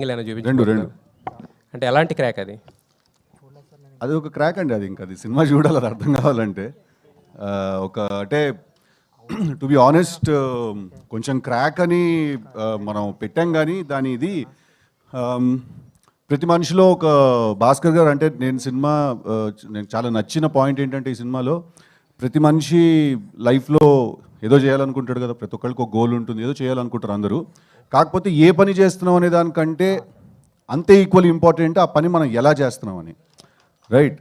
ఏమైనా చూపించుకుంటున్నారు అంటే ఎలాంటి క్రాక్ అది? అది ఒక క్రాక్ అండి. అది ఇంకా అది సినిమా చూడాలి, అది అర్థం కావాలంటే. ఒక అంటే టు బి ఆనెస్ట్ కొంచెం క్రాక్ అని మనం పెట్టాం, కానీ దాని ఇది ప్రతి మనిషిలో ఒక భాస్కర్ గారు అంటే నేను చాలా నచ్చిన పాయింట్ ఏంటంటే ఈ సినిమాలో ప్రతి మనిషి లైఫ్లో ఏదో చేయాలనుకుంటాడు కదా, ప్రతి ఒక్కరికి ఒక గోల్ ఉంటుంది, ఏదో చేయాలనుకుంటారు అందరూ. కాకపోతే ఏ పని చేస్తున్నాం అనే దానికంటే అంతే ఈక్వల్ ఇంపార్టెంట్ ఆ పని మనం ఎలా చేస్తున్నాం అని, రైట్?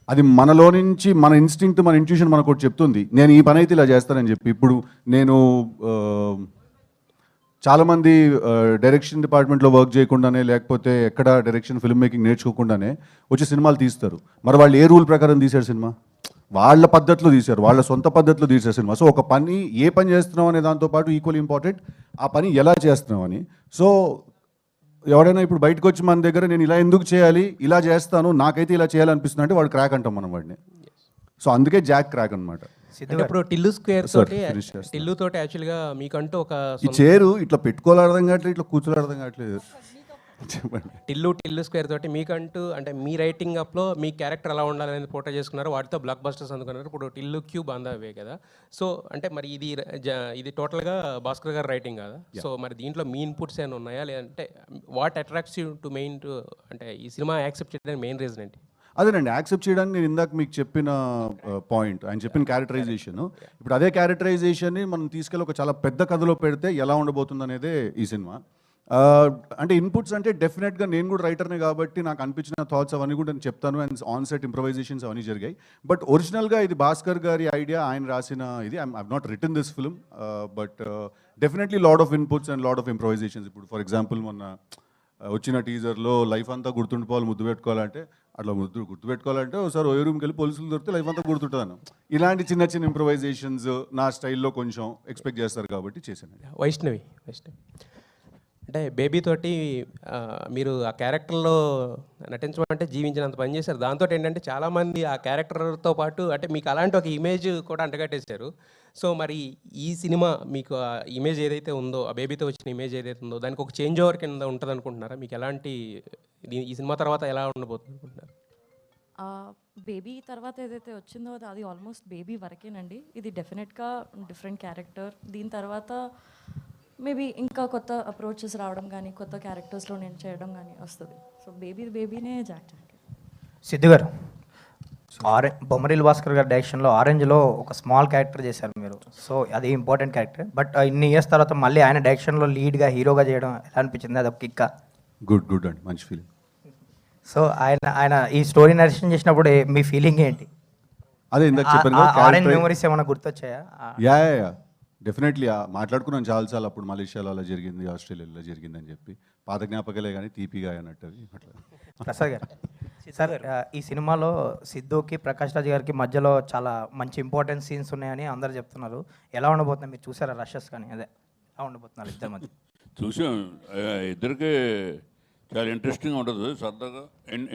అది మనలో నుంచి మన ఇన్స్టింక్ట్, మన ఇంట్యూషన్ మనకు ఒకటి చెప్తుంది, నేను ఈ పని అయితే ఇలా చేస్తానని చెప్పి. ఇప్పుడు నేను చాలామంది డైరెక్షన్ డిపార్ట్మెంట్లో వర్క్ చేయకుండానే, లేకపోతే ఎక్కడ డైరెక్షన్ ఫిల్మ్ మేకింగ్ నేర్చుకోకుండానే వచ్చి సినిమాలు తీస్తారు. మరి వాళ్ళు ఏ రూల్ ప్రకారం తీశారు సినిమా? వాళ్ళ పద్ధతిలో తీశారు, వాళ్ళ సొంత పద్ధతిలో తీశారు సినిమా. సో ఒక పని ఏ పని చేస్తున్నాం అనే దాంతోపాటు ఈక్వల్ ఇంపార్టెంట్ ఆ పని ఎలా చేస్తున్నాం అని. సో ఎవడైనా ఇప్పుడు బయటకు వచ్చి మన దగ్గర నేను ఇలా ఎందుకు చేయాలి, ఇలా చేస్తాను, నాకైతే ఇలా చేయాలనిపిస్తుంది అంటే వాడు క్రాక్ అంటాం మనం వాడిని. సో అందుకే జాక్ క్రాక్ అనమాట. ఇప్పుడు టిల్లు స్క్వేర్ తోటి, టిల్లు తోటి యాక్చువల్గా మీకంటూ ఒక ఈ చేరు ఇట్లా పెట్టుకోవాలి అర్థం కావట్లేదు, ఇట్లా కూర్చోవాలి అర్థం కావట్లేదు. చెప్పండి. టిల్లు స్క్వేర్ తోటి మీకంటూ అంటే మీ రైటింగ్ అప్లో మీ క్యారెక్టర్ ఎలా ఉండాలనేది పోర్ట్రే చేసుకున్నారు, వాటితో బ్లాక్ బస్టర్స్ అందుకున్నారు. ఇప్పుడు టిల్లు క్యూబ్ అందవే కదా. సో అంటే మరి ఇది టోటల్గా భాస్కర్ గారు రైటింగ్ కదా. సో మరి దీంట్లో మీ ఇన్పుట్స్ ఏమైనా ఉన్నాయా, లేదంటే what attracts you to mean to అంటే ఈ సినిమా యాక్సెప్ట్ చేయడానికి మెయిన్ రీజన్ ఏంటి? అదేనండి, యాక్సెప్ట్ చేయడానికి నేను ఇందాక మీకు చెప్పిన పాయింట్, ఆయన చెప్పిన క్యారెక్టరైజేషన్. ఇప్పుడు అదే క్యారెక్టరైజేషన్ని మనం తీసుకెళ్ళి ఒక చాలా పెద్ద కథలో పెడితే ఎలా ఉండబోతుంది అనేదే ఈ సినిమా. అంటే ఇన్పుట్స్ అంటే డెఫినెట్గా నేను కూడా రైటర్నే కాబట్టి నాకు అనిపించిన థాట్స్ అవన్నీ కూడా నేను చెప్తాను. అండ్ ఆన్ సెట్ ఇంప్రవైజేషన్స్ అవన్నీ జరిగాయి. బట్ ఒరిజినల్గా ఇది భాస్కర్ గారి ఐడియా, ఆయన రాసిన ఇది. I not written this film, but definitely lot of inputs and lot of improvisations. ఇప్పుడు ఫర్ ఎగ్జాంపుల్ మొన్న వచ్చిన టీజర్లో లైఫ్ అంతా గుర్తుండిపోవాలి, ముద్దు పెట్టుకోవాలంటే అట్లా గుర్తుపెట్టుకోవాలంటే ఒకసారి ఓ రూమ్కి వెళ్ళి పోలీసులు దొరికితే లైఫ్ అంతా గుర్తుంటాను. ఇలాంటి చిన్న చిన్న ఇంప్రవైజేషన్స్ నా స్టైల్లో కొంచెం ఎక్స్పెక్ట్ చేస్తారు కాబట్టి చేశాను. వైష్ణవి అంటే బేబీ తోటి మీరు ఆ క్యారెక్టర్లో నటించడం అంటే జీవించినంత పని చేశారు. దాంతో ఏంటంటే చాలామంది ఆ క్యారెక్టర్తో పాటు అంటే మీకు అలాంటి ఒక ఇమేజ్ కూడా అంటగట్టేశారు. సో మరి ఈ సినిమా మీకు ఆ ఇమేజ్ ఏదైతే ఉందో, ఆ బేబీతో వచ్చిన ఇమేజ్ ఏదైతే ఉందో దానికి ఒక చేంజ్ ఓవర్ కింద ఉంటుంది అనుకుంటున్నారా? మీకు ఎలాంటి ఈ సినిమా తర్వాత ఎలా ఉండబోతుంది అనుకుంటున్నారు? బేబీ తర్వాత ఏదైతే వచ్చిందో అది ఆల్మోస్ట్ బేబీ వరకేనండి. ఇది డెఫినెట్గా డిఫరెంట్ క్యారెక్టర్. దీని తర్వాత మేబీ ఇంకా కొత్త అప్రోచెస్ రావడం కానీ, కొత్త క్యారెక్టర్స్లో నేను చేయడం కానీ వస్తుంది. So బేబీనే Jack. సిద్ధు గారు, బొమ్మరిల్ భాస్కర్ గారి డైరెక్షన్లో ఆరెంజ్లో ఒక స్మాల్ క్యారెక్టర్ చేశారు మీరు. సో అది ఇంపార్టెంట్ క్యారెక్టర్. బట్ ఇన్ని ఇయర్స్ తర్వాత మళ్ళీ ఆయన డైరెక్షన్లో లీడ్గా హీరోగా చేయడం ఎలా అనిపించింది? అది ఒక కిక్క. గుడ్ అండి, మంచి ఫీలింగ్. సో ఆయన ఈ స్టోరీ నరేషన్ చేసినప్పుడు మీ ఫీలింగ్ ఏంటి? అదే ఇందాక చెప్పాను, ఆరెంజ్ మెమరీస్ ఏమైనా గుర్తొచ్చాయా? యా డెఫినెట్లీ మాట్లాడుకున్నాను చాలాసార్లు. అప్పుడు మలేషియాలో అలా జరిగింది, ఆస్ట్రేలియాలో జరిగింది అని చెప్పి. పాత జ్ఞాపకాలే కానీ తీపిగా అన్నట్టు అట్లా. ప్రసాద్ గారు, సార్ ఈ సినిమాలో సిద్ధుకి ప్రకాష్ రాజ్ గారికి మధ్యలో చాలా మంచి ఇంపార్టెంట్ సీన్స్ ఉన్నాయని అందరు చెప్తున్నారు. ఎలా ఉండబోతున్నారు? మీరు చూసారా రషెస్ కానీ? అదే ఎలా ఉండబోతున్నారు ఇద్దరి మధ్య? చూసాం, ఇద్దరికి చాలా ఇంట్రెస్టింగ్గా ఉంటుంది, సరదాగా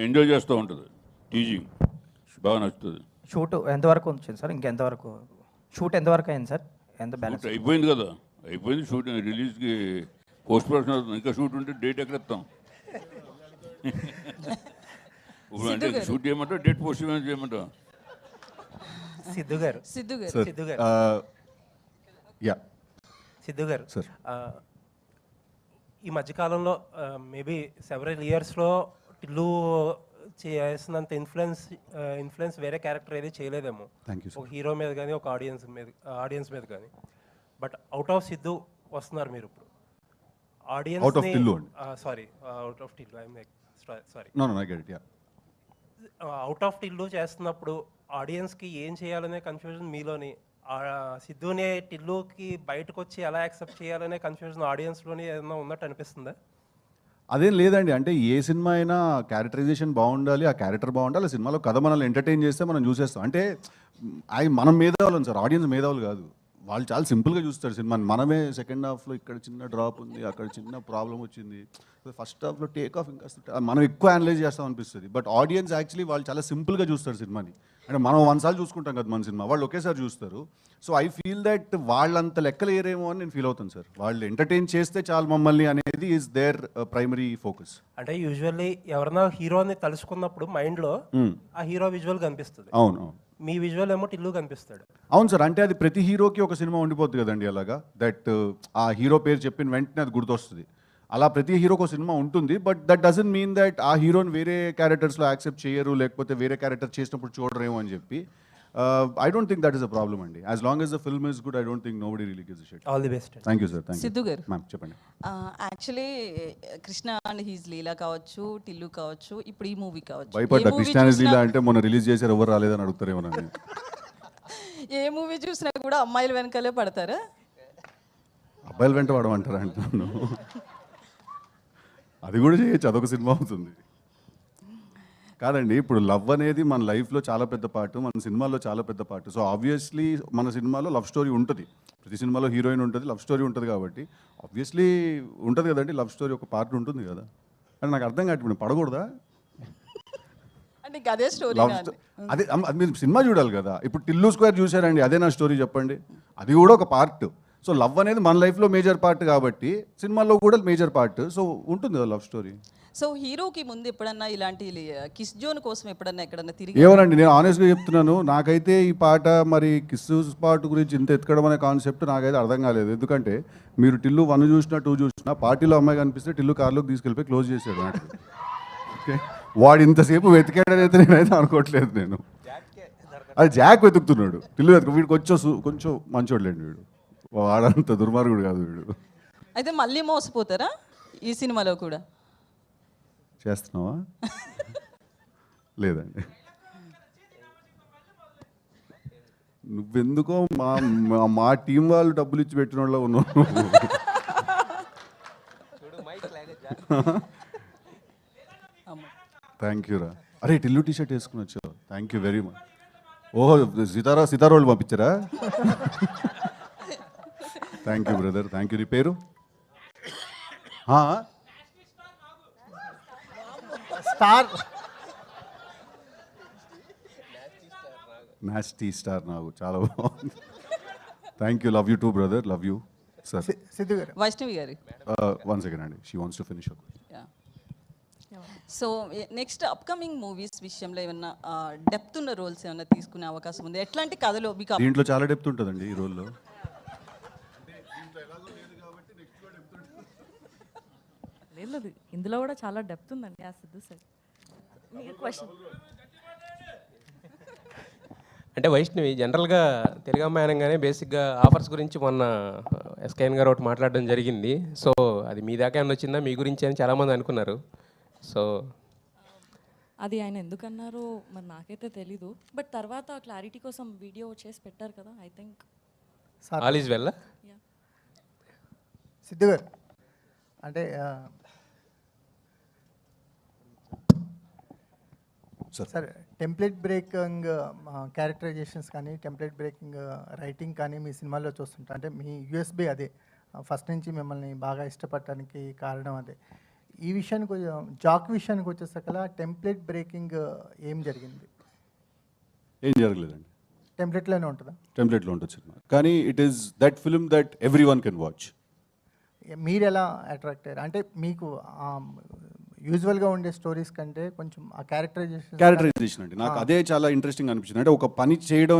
ఎంజాయ్ చేస్తూ ఉంటుంది. టీజింగ్ బాగా నచ్చుతుంది. షూట్ ఎంతవరకు వచ్చింది సార్? ఇంకెంతవరకు షూట్ ఎంతవరకు అయింది సార్? ఎంత బ్యాలెన్స్ అయిపోయింది కదా, అయిపోయింది షూటింగ్. రిలీజ్కి పోస్ట్ ప్రొడక్షన్ అవుతుంది, ఇంకా షూట్ ఉంటే డేట్ ఎక్కడ ఇస్తాం? ఇప్పుడు అంటే షూట్ చేయమంటావు, డేట్ పోస్ట్ చేయమంటావు? సిద్ధు గారు సార్, ఈ మధ్యకాలంలో మేబీ సెవరల్ ఇయర్స్లో టిల్లు చేసినంత ఇన్ఫ్లుయెన్స్ వేరే క్యారెక్టర్ ఏది చేయలేదేమో, ఒక హీరో మీద కానీ ఒక ఆడియన్స్ మీద కానీ. బట్ అవుట్ ఆఫ్ సిద్ధు వస్తున్నారు మీరు ఇప్పుడు. ఆడియన్స్ అవుట్ ఆఫ్ టిల్లు చేస్తున్నప్పుడు ఆడియన్స్కి ఏం చేయాలనే కన్ఫ్యూజన్ మీలోని, సిద్ధునే టిల్లుకి బయటకు వచ్చి ఎలా యాక్సెప్ట్ చేయాలనే కన్ఫ్యూజన్ ఆడియన్స్లోని ఏదైనా ఉన్నట్టు అనిపిస్తుందా? అదేం లేదండి. అంటే ఏ సినిమా అయినా క్యారెక్టరైజేషన్ బాగుండాలి, ఆ క్యారెక్టర్ బాగుండాలి, ఆ సినిమాలో కథ మనల్ని ఎంటర్టైన్ చేస్తే మనం చూసేస్తాం. అంటే మనం మేధావులం సార్, ఆడియన్స్ మేధావులు కాదు. వాళ్ళు చాలా సింపుల్గా చూస్తారు సినిమాని. మనమే సెకండ్ హాఫ్లో ఇక్కడ చిన్న డ్రాప్ ఉంది, అక్కడ చిన్న ప్రాబ్లం వచ్చింది, ఫస్ట్ హాఫ్లో టేక్ ఆఫ్ ఇంకా మనం ఎక్కువ అనలైజ్ చేస్తాం అనిపిస్తుంది. బట్ ఆడియన్స్ యాక్చువల్లీ వాళ్ళు చాలా సింపుల్గా చూస్తారు సినిమాని. అంటే మనం 100 సార్లు చూసుకుంటాం కదా మన సినిమా, వాళ్ళు ఒకేసారి చూస్తారు. సో ఐ ఫీల్ దట్ వాళ్ళంత లెక్కలు ఏరేమో అని నేను ఫీల్ అవుతాను సార్. వాళ్ళు ఎంటర్టైన్ చేస్తే చాలు మమ్మల్ని అనేది ఈజ్ దేర్ ప్రైమరీ ఫోకస్. అంటే యూజువల్లీ ఎవరైనా హీరోని తలుచుకున్నప్పుడు మైండ్లో ఆ హీరో విజువల్ కనిపిస్తుంది. అవును అవును మీ విజువల్ ఏమో టిల్లు కనిపిస్తాడు. అవును సార్. అంటే అది ప్రతి హీరోకి ఒక సినిమా ఉండిపోతుంది కదండి అలాగా. దట్ ఆ హీరో పేరు చెప్పిన వెంటనే అది గుర్తొస్తుంది. అలా ప్రతి హీరోకి ఒక సినిమా ఉంటుంది. But that doesn't mean that ఆ హీరోని వేరే క్యారెక్టర్స్లో యాక్సెప్ట్ చేయరు, లేకపోతే వేరే క్యారెక్టర్ చేసినప్పుడు చూడరేమో అని చెప్పి. I don't think that is a problem అండి. As long as the film is good, I don't think nobody really gives a shit. All the best. Thank you sir. Thank you. Siddhu garu, ma'am చెప్పండి. Actually Krishna and his Leela కావచ్చు, టిల్లు కావచ్చు, ఇప్పుడు ఈ movie కావచ్చు, భయపడ్డా కృష్ణానిస్ లీలా అంటే మొన్న రిలీజ్ చేశారు, ఎవరు రాలేదని అడుగుతారేమో నన్ను. ఏ మూవీ చూసినా కూడా అమ్మాయిల వెనకాలే పడతారా? అబ్బాయిల వెంట పడమంటారా అంటున్నాను. అది కూడా చేయొచ్చు, అదొక సినిమా అవుతుంది. కాదండి, ఇప్పుడు లవ్ అనేది మన లైఫ్లో చాలా పెద్ద పార్ట్, మన సినిమాలో చాలా పెద్ద పార్ట్. సో ఆబ్వియస్లీ మన సినిమాలో లవ్ స్టోరీ ఉంటుంది. ప్రతి సినిమాలో హీరోయిన్ ఉంటుంది, లవ్ స్టోరీ ఉంటుంది. కాబట్టి ఆబ్వియస్లీ ఉంటుంది కదండి, లవ్ స్టోరీ ఒక పార్ట్ ఉంటుంది కదా. అంటే నాకు అర్థం కాదు, ఇప్పుడు పడకూడదా? అంటే ఇంకా అదే స్టోరీ. లవ్ అదే అది మీరు సినిమా చూడాలి కదా. ఇప్పుడు టిల్లు స్క్వేర్ చూసారండి, అదే నా స్టోరీ చెప్పండి. అది కూడా ఒక పార్ట్. సో లవ్ అనేది మన లైఫ్లో మేజర్ పార్ట్ కాబట్టి సినిమాలో కూడా మేజర్ పార్ట్. సో ఉంటుంది కదా లవ్ స్టోరీ. సో హీరోకి ముందు ఎప్పుడన్నా ఇలాంటి కిస్ జోన్ కోసం ఎప్పుడన్నా ఎక్కడన్నా తిరిగి? ఏమోనండి, నేను ఆనెస్ట్గా చెప్తున్నాను, నాకైతే ఈ పాట మరి కిస్ పార్ట్ గురించి ఇంత ఎత్తుకడం అనే కాన్సెప్ట్ నాకైతే అర్థం కాలేదు. ఎందుకంటే మీరు టిల్లు 1 చూసినా 2 చూసినా పార్టీలో అమ్మాయి కనిపిస్తే టిల్లు కార్లోకి తీసుకెళ్ళిపోయి క్లోజ్ చేశాడు నాకు. ఓకే, వాడు ఇంతసేపు వెతికాడనైతే నేనైతే అనుకోవట్లేదు. నేను అది జాక్ వెతుకుతున్నాడు, టిల్లు వెతుకు. వీడికి కొంచెం మంచోడులేండి, వీడు వాడంత దుర్మార్గుడు కాదు వీడు. అయితే మళ్ళీ మోసపోతారా ఈ సినిమాలో కూడా? చేస్తున్నావా? లేదండి, నువ్వెందుకో మా టీం వాళ్ళు డబ్బులు ఇచ్చి పెట్టిన వాళ్ళ ఉన్నావు. థ్యాంక్ యూ రా. అరే టిల్లు టీ షర్ట్ వేసుకుని వచ్చావు, థ్యాంక్ యూ వెరీ మచ్. ఓహో, సితారా వాళ్ళు పంపించారా? Thank you brother, thank you. నీ పేరు? స్టార్ నాస్టీ స్టార్ నాగు, చాలా బాగుంది. Thank you, love you too brother, love you sir. Siddhu garu, Vaishnavi garu, 1 second అండి, she wants to finish. So next upcoming movies విషయంలో ఏమన్నా డెప్త్ ఉన్న రోల్స్ ఏమన్నా తీసుకునే అవకాశం ఉంది? ఎట్లాంటి కథలో మీకు? దీంట్లో చాలా డెప్త్ ఉంటుందండి ఈ రోల్లో. లేదు, ఇందులో కూడా చాలా డెప్త్ ఉందండి. ఆ సిద్ధు సార్ మీ క్వశ్చన్. అంటే వైష్ణవి జనరల్గా తెలుగు అమ్మాయి అనగానే బేసిక్గా ఆఫర్స్ గురించి మొన్న ఎస్కేఎన్ గారు ఒకటి మాట్లాడడం జరిగింది. సో అది మీ దాకా ఏమైనా వచ్చిందా, మీ గురించి అని చాలామంది అనుకున్నారు. సో అది ఆయన ఎందుకన్నారో మరి నాకైతే తెలీదు. బట్ తర్వాత క్లారిటీ కోసం వీడియో చేసి పెట్టారు కదా, I think all is well. Siddhu గారు, అంటే సార్ టెంప్లెట్ బ్రేకింగ్ క్యారెక్టరైజేషన్స్ కానీ టెంప్లెట్ బ్రేకింగ్ రైటింగ్ కానీ మీ సినిమాల్లో చూస్తుంటా. అంటే మీ యూఎస్బీ అదే, ఫస్ట్ నుంచి మిమ్మల్ని బాగా ఇష్టపడటానికి కారణం అదే. ఈ విషయానికి జాక్ విషయానికి వచ్చేసరికల్లా టెంప్లెట్ బ్రేకింగ్ ఏం జరిగింది? ఏం జరగలేదండి, టెంప్లెట్లోనే ఉంటుందా? టెంప్లెట్లో ఉంటుంది సినిమా, కానీ it is that film that every one can watch. మీరు ఎలా అట్రాక్ట్ అయ్యారు? అంటే మీకు యూజువల్గా ఉండే స్టోరీస్ కంటే కొంచెం ఆ క్యారెక్టరైజేషన్ అండి నాకు అదే చాలా ఇంట్రెస్టింగ్ అనిపించింది. అంటే ఒక పని చేయడం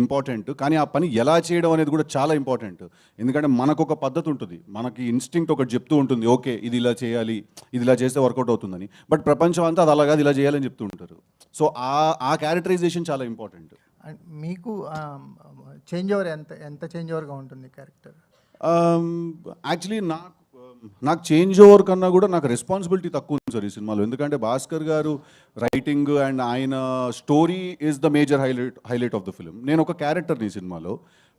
ఇంపార్టెంట్, కానీ ఆ పని ఎలా చేయడం అనేది కూడా చాలా ఇంపార్టెంట్. ఎందుకంటే మనకు ఒక పద్ధతి ఉంటుంది, మనకి ఇన్స్టింక్ట్ ఒకటి చెప్తూ ఉంటుంది, ఓకే ఇది ఇలా చేయాలి, ఇది ఇలా చేస్తే వర్కౌట్ అవుతుందని. బట్ ప్రపంచం అంతా అది అలాగా ఇలా చేయాలని చెప్తూ ఉంటారు. సో ఆ క్యారెక్టరైజేషన్ చాలా ఇంపార్టెంట్. మీకు చేంజ్ ఓవర్ ఎంత చేంజ్ ఓవర్గా ఉంటుంది క్యారెక్టర్? యాక్చువల్లీ నాకు చేంజ్ ఓవర్ కన్నా కూడా నాకు రెస్పాన్సిబిలిటీ తక్కువ ఉంది సార్ ఈ సినిమాలో. ఎందుకంటే భాస్కర్ గారు రైటింగ్ అండ్ ఆయన story is the major highlight of the film. నేను ఒక క్యారెక్టర్ని ఈ సినిమాలో.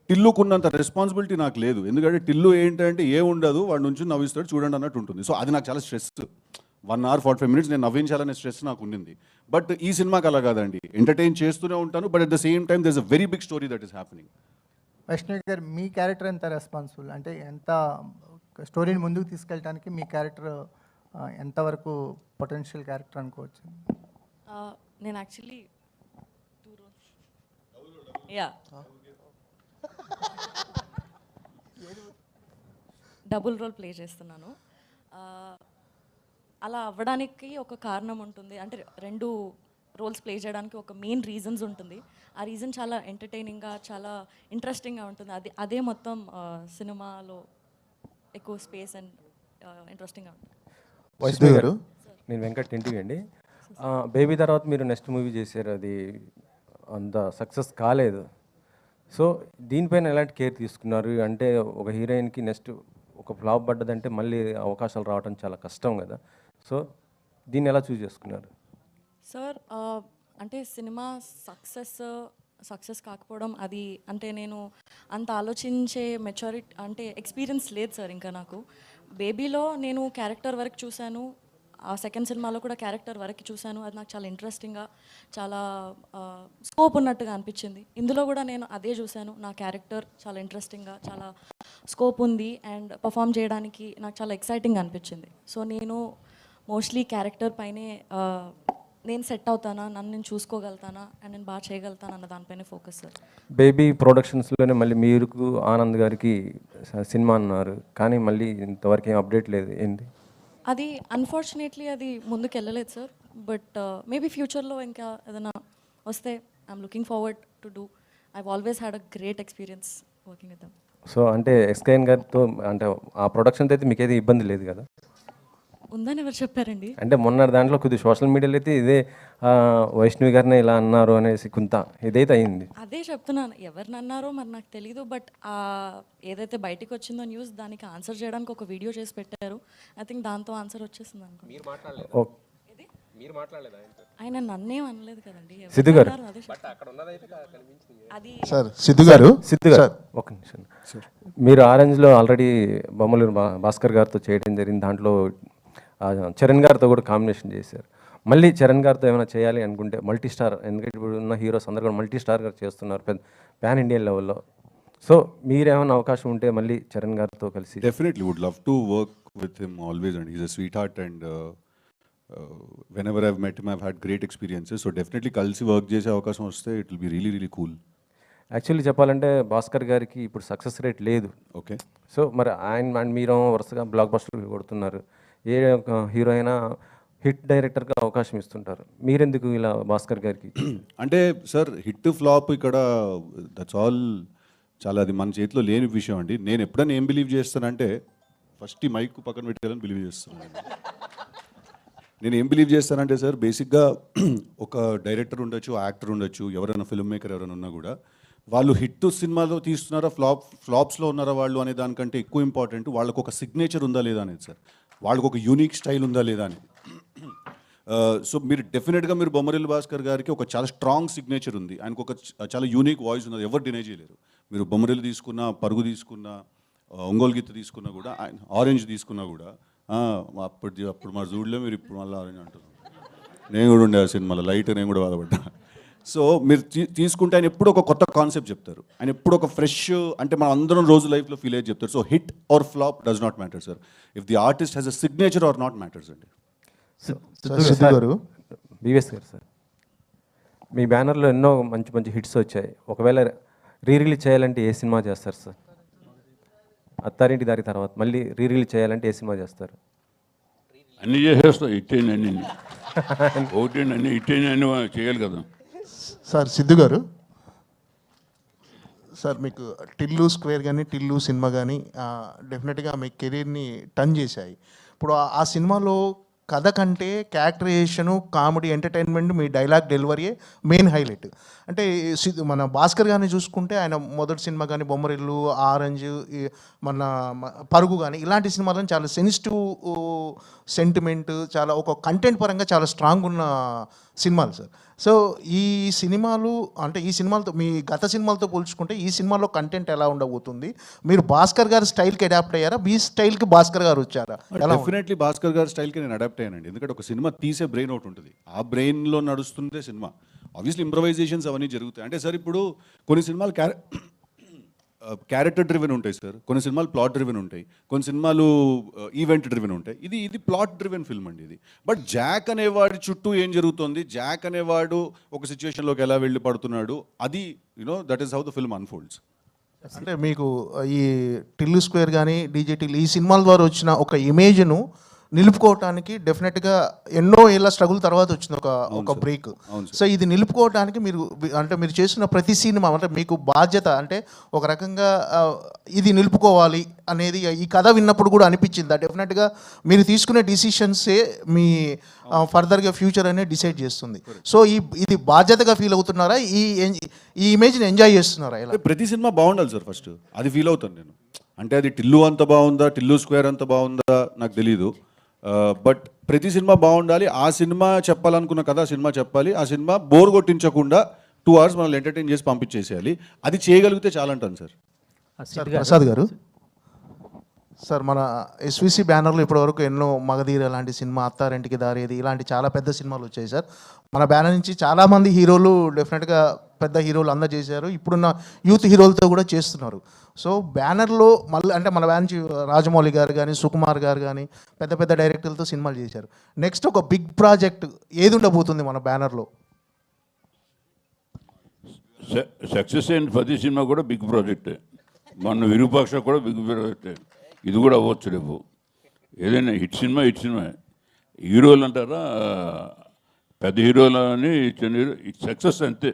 టిల్లుకున్నంత రెస్పాన్సిబిలిటీ నాకు లేదు. ఎందుకంటే టిల్లు ఏంటంటే ఉండదు, వాడి నుంచి నవ్విస్తాడు చూడండి అన్నట్టు ఉంటుంది. సో అది నాకు చాలా స్ట్రెస్. 1 hour 45 minutes నేను నవ్వించాలనే స్ట్రెస్ నాకు ఉండింది. బట్ ఈ సినిమాకి అలా కాదండి, ఎంటర్టైన్ చేస్తూనే ఉంటాను. But at the same time there is a very big story that is happening. Vaishnavi గారు, మీ క్యారెక్టర్ ఎంత రెస్పాన్సిబుల్? అంటే ఎంత స్టోరీని ముందుకు తీసుకెళ్ళడానికి మీ క్యారెక్టర్ ఎంతవరకు పొటెన్షియల్ క్యారెక్టర్ అనుకోవచ్చు? నేను actually yeah double role play చేస్తున్నాను. అలా అవ్వడానికి ఒక కారణం ఉంటుంది, అంటే 2 రోల్స్ ప్లే చేయడానికి ఒక మెయిన్ రీజన్స్ ఉంటుంది. ఆ రీజన్ చాలా ఎంటర్టైనింగ్గా, చాలా ఇంట్రెస్టింగ్గా ఉంటుంది. అదే మొత్తం సినిమాలో ఎక్కువ స్పేస్ అండ్ ఇంట్రెస్టింగ్గా ఉంటుంది. వైష్ణవి గారు, నేను వెంకట్ ఇంటివి అండి. బేబీ తర్వాత మీరు నెక్స్ట్ మూవీ చేశారు, అది అంత సక్సెస్ కాలేదు. సో దీనిపైన ఎలాంటి కేర్ తీసుకున్నారు? అంటే ఒక హీరోయిన్కి నెక్స్ట్ ఒక ఫ్లాప్ పడ్డదంటే మళ్ళీ అవకాశాలు రావడం చాలా కష్టం కదా. సో దీన్ని ఎలా చూస్ చేసుకున్నారు? సార్ అంటే సినిమా సక్సెస్ కాకపోవడం అది అంటే నేను అంత ఆలోచించే మెచ్యూరిటీ అంటే ఎక్స్పీరియన్స్ లేదు సార్ ఇంకా నాకు. బేబీలో నేను క్యారెక్టర్ వరకు చూశాను, ఆ సెకండ్ సినిమాలో కూడా క్యారెక్టర్ వరకు చూశాను. అది నాకు చాలా ఇంట్రెస్టింగ్గా, చాలా స్కోప్ ఉన్నట్టుగా అనిపించింది. ఇందులో కూడా నేను అదే చూశాను, నా క్యారెక్టర్ చాలా ఇంట్రెస్టింగ్గా, చాలా స్కోప్ ఉంది అండ్ పర్ఫామ్ చేయడానికి నాకు చాలా ఎక్సైటింగ్ అనిపించింది. సో నేను మోస్ట్లీ క్యారెక్టర్ పైనే నేను సెట్ అవుతానా, నన్ను నేను చూసుకోగలుగుతానా అండ్ నేను బాగా చేయగలుగుతాను అన్న దానిపైనే ఫోకస్ సార్. బేబీ ప్రొడక్షన్స్లోనే మళ్ళీ మీకు ఆనంద్ గారికి సినిమా అన్నారు, కానీ మళ్ళీ ఇంతవరకు ఏం అప్డేట్ లేదు, ఏంటి? అది అన్ఫార్చునేట్లీ అది ముందుకు వెళ్ళలేదు సార్. బట్ మేబీ ఫ్యూచర్లో ఇంకా ఏదైనా వస్తే I'm looking forward to do. I've always had a great experience working with them. So అంటే ఎస్కేఎన్ గారితో అంటే ఆ ప్రొడక్షన్తో అయితే మీకు ఏది ఇబ్బంది లేదు కదా? ఉందని ఎవరు చెప్పారండి? అంటే మొన్న దాంట్లో కొద్దిగా సోషల్ మీడియాలో అయితే ఇదే వైష్ణవి గారిని ఇలా అన్నారు అనేసి కొంత ఇదైతే అయింది. అదే చెప్తున్నాను, ఎవరిని అన్నారో మరి నాకు తెలీదు. బట్ ఏదైతే బయటికి వచ్చిందో న్యూస్, దానికి ఆన్సర్ చేయడానికి ఒక వీడియో చేసి పెట్టారు. ఐ థింక్ దాంతో ఆన్సర్ వచ్చేసింది అనుకో. ఆయన నన్నేం అనలేదు కదండి. సిద్ధు గారు, అది సార్ సిద్ధు గారు ఒక నిమిషం. మీరు ఆరెంజ్లో ఆల్రెడీ బొమ్మలూరు భాస్కర్ గారితో చేయడం జరిగింది, దాంట్లో చరణ్ గారితో కూడా కాంబినేషన్ చేశారు. మళ్ళీ చరణ్ గారితో ఏమైనా చేయాలి అనుకుంటే మల్టీ స్టార్, ఎందుకంటే ఇప్పుడు ఉన్న హీరోస్ అందరూ కూడా మల్టీ స్టార్ గారు చేస్తున్నారు పెద్ద పాన్ ఇండియన్ లెవెల్లో. సో మీరేమైనా అవకాశం ఉంటే మళ్ళీ చరణ్ గారితో కలిసి? Definitely would love to work with him always and he's a sweet heart and whenever I've met him I've had great experiences, so definitely కలిసి వర్క్ చేసే అవకాశం వస్తే it will be really really cool. Actually చెప్పాలంటే భాస్కర్ గారికి ఇప్పుడు success rate లేదు. Okay, so మరి ఆయన అండ్ మీరు వరుసగా బ్లాక్ బస్టర్ కొడుతున్నారు, ఏ హీరో అయినా హిట్ డైరెక్టర్గా అవకాశం ఇస్తుంటారు, మీరెందుకు ఇలా భాస్కర్ గారికి? అంటే సార్ హిట్ ఫ్లాప్ ఇక్కడ దట్స్ ఆల్ చాలా అది మన చేతిలో లేని విషయం అండి. నేను ఎప్పుడైనా ఏం బిలీవ్ చేస్తానంటే ఫస్ట్ ఈ మైక్ పక్కన పెట్టాలని బిలీవ్ చేస్తున్నాను. నేను ఏం బిలీవ్ చేస్తానంటే సార్, బేసిక్గా ఒక డైరెక్టర్ ఉండొచ్చు, యాక్టర్ ఉండొచ్చు, ఎవరైనా ఫిల్మ్ మేకర్ ఎవరైనా ఉన్నా కూడా వాళ్ళు హిట్ సినిమాలో తీస్తున్నారా ఫ్లాప్స్లో ఉన్నారా వాళ్ళు అనే దానికంటే ఎక్కువ ఇంపార్టెంట్ వాళ్ళకు ఒక సిగ్నేచర్ ఉందా లేదా అనేది సార్, వాళ్ళకు ఒక యూనిక్ స్టైల్ ఉందా లేదా అని. సో మీరు డెఫినెట్గా మీరు బొమ్మరిల్లు భాస్కర్ గారికి ఒక చాలా స్ట్రాంగ్ సిగ్నేచర్ ఉంది, ఆయనకు ఒక చాలా యూనిక్ వాయిస్ ఉన్నది, ఎవరు డినై చేయలేరు. మీరు బొమ్మరిల్లు తీసుకున్నా, పరుగు తీసుకున్నా, ఒంగోలు గీత తీసుకున్నా కూడా, ఆయన ఆరెంజ్ తీసుకున్నా కూడా, అప్పుడు మా జూడ్లో మీరు ఇప్పుడు మళ్ళీ ఆరెంజ్ అంటున్నారు. నేను కూడా ఉండే ఆ సినిమాలో లైట్, నేను కూడా బాధపడ్డా. సో మీరు తీసుకుంటే ఆయన ఎప్పుడు ఒక కొత్త కాన్సెప్ట్ చెప్తారు, ఆయన ఎప్పుడు ఒక ఫ్రెష్, అంటే మనం అందరం రోజు లైఫ్లో ఫీల్ అయ్యి చెప్తారు. So hit or flop does not matter sir, if the artist has a signature or not matters అండి. సిద్ధు గారు, బీవీఎస్ గారు సార్, మీ బ్యానర్లో ఎన్నో మంచి మంచి హిట్స్ వచ్చాయి, ఒకవేళ రిలీజ్ చేయాలంటే ఏ సినిమా చేస్తారు సార్? అత్తారింటి దారి తర్వాత మళ్ళీ రిలీజ్ చేయాలంటే ఏ సినిమా చేస్తారు? అన్నీ చేసేస్తాం, ఇట్టేండి అన్ని ఒకటేండి అన్ని ఇట్టేండి అన్ని చేయాలి కదా సార్. సిద్ధు గారు సార్, మీకు టిల్లు స్క్వేర్ కానీ టిల్లు సినిమా కానీ డెఫినెట్గా మీ కెరీర్ని టర్న్ చేశాయి. ఇప్పుడు ఆ సినిమాలో కథ కంటే క్యారెక్టరైజేషను, కామెడీ, ఎంటర్టైన్మెంట్, మీ డైలాగ్ డెలివరీయే మెయిన్ హైలైట్. అంటే మన భాస్కర్ గారిని చూసుకుంటే ఆయన మొదటి సినిమా కానీ బొమ్మరిల్లు, ఆరెంజ్, మన పరుగు కానీ ఇలాంటి సినిమాలను చాలా సెన్సిటివ్ సెంటిమెంట్, చాలా ఒక కంటెంట్ పరంగా చాలా స్ట్రాంగ్ ఉన్న సినిమాలు సార్. సో ఈ సినిమాలు అంటే ఈ సినిమాలతో మీ గత సినిమాలతో పోల్చుకుంటే ఈ సినిమాలో కంటెంట్ ఎలా ఉండబోతుంది? మీరు భాస్కర్ గారి స్టైల్కి అడాప్ట్ అయ్యారా, మీ స్టైల్కి భాస్కర్ గారు వచ్చారా? డెఫినెట్లీ భాస్కర్ గారి స్టైల్కి నేను అడాప్ట్ అయ్యానండి, ఎందుకంటే ఒక సినిమా తీసే బ్రెయిన్ ఒకటి ఉంటుంది, ఆ బ్రెయిన్లో నడుస్తుందే సినిమా. ఆబ్వియస్లీ ఇంప్రవైజేషన్స్ అవన్నీ జరుగుతాయి. అంటే సార్ ఇప్పుడు కొన్ని సినిమాలు క్యారెక్టర్ డ్రివెన్ ఉంటాయి సార్, కొన్ని సినిమాలు ప్లాట్ డ్రివెన్ ఉంటాయి, కొన్ని సినిమాలు ఈవెంట్ డ్రివెన్ ఉంటాయి. ఇది ప్లాట్ డ్రివెన్ ఫిల్మ్ అండి ఇది. బట్ జాక్ అనేవాడి చుట్టూ ఏం జరుగుతుంది, జాక్ అనేవాడు ఒక సిచ్యువేషన్లోకి ఎలా వెళ్ళి పడుతున్నాడు, అది that is how the film unfolds. అంటే మీకు ఈ టిల్లు స్క్వేర్ కానీ డీజే టిల్లు ఈ సినిమాల ద్వారా వచ్చిన ఒక ఇమేజ్ను నిలుపుకోవటానికి డెఫినెట్గా ఎన్నో ఏళ్ళ స్ట్రగుల్ తర్వాత వచ్చింది ఒక బ్రేక్. సో ఇది నిలుపుకోవటానికి మీరు చేసిన ప్రతి సినిమా అంటే మీకు బాధ్యత అంటే ఒక రకంగా ఇది నిలుపుకోవాలి అనేది ఈ కథ విన్నప్పుడు కూడా అనిపించింది. డెఫినెట్గా మీరు తీసుకునే డిసిషన్సే మీ ఫర్దర్గా ఫ్యూచర్ అనేది డిసైడ్ చేస్తుంది. సో ఇది బాధ్యతగా ఫీల్ అవుతున్నారా, ఈ ఇమేజ్ని ఎంజాయ్ చేస్తున్నారా? ఇలా ప్రతి సినిమా బాగుండాలి సార్, ఫస్ట్ అది ఫీల్ అవుతాను నేను. అంటే అది టిల్లు అంత బాగుందా, టిల్లు స్క్వేర్ అంత బాగుందా నాకు తెలీదు. బట్ ప్రతి సినిమా బాగుండాలి, ఆ సినిమా చెప్పాలనుకున్న కథ ఆ సినిమా చెప్పాలి, ఆ సినిమా బోర్ కొట్టించకుండా 2 hours మనల్ని ఎంటర్టైన్ చేసి పంపించేసేయాలి. అది చేయగలిగితే చాలంటాను సార్. సార్ ప్రసాద్ గారు, సార్ మన ఎస్విసి బ్యానర్లో ఇప్పటివరకు ఎన్నో మగధీర లాంటి సినిమా, అత్తారింటికి దారేది ఇలాంటి చాలా పెద్ద సినిమాలు వచ్చాయి సార్. మన బ్యానర్ నుంచి చాలామంది హీరోలు డెఫినెట్గా పెద్ద హీరోలు అందజేశారు, ఇప్పుడున్న యూత్ హీరోలతో కూడా చేస్తున్నారు. సో బ్యానర్లో మళ్ళీ అంటే మన బ్యానర్ నుంచి రాజమౌళి గారు కానీ సుకుమార్ గారు కానీ పెద్ద పెద్ద డైరెక్టర్లతో సినిమాలు చేశారు. నెక్స్ట్ ఒక బిగ్ ప్రాజెక్ట్ ఏది ఉండబోతుంది మన బ్యానర్లో? సక్సెస్ అయిన ప్రతి సినిమా కూడా బిగ్ ప్రాజెక్టే. మన విరూపాక్ష కూడా బిగ్ ప్రాజెక్టే. ఇది కూడా అవ్వచ్చు రేపు. ఏదైనా హిట్ సినిమా హీరోలు అంటారా, పెద్ద హీరోలు అని చిన్న హీరో సక్సెస్ అంతే,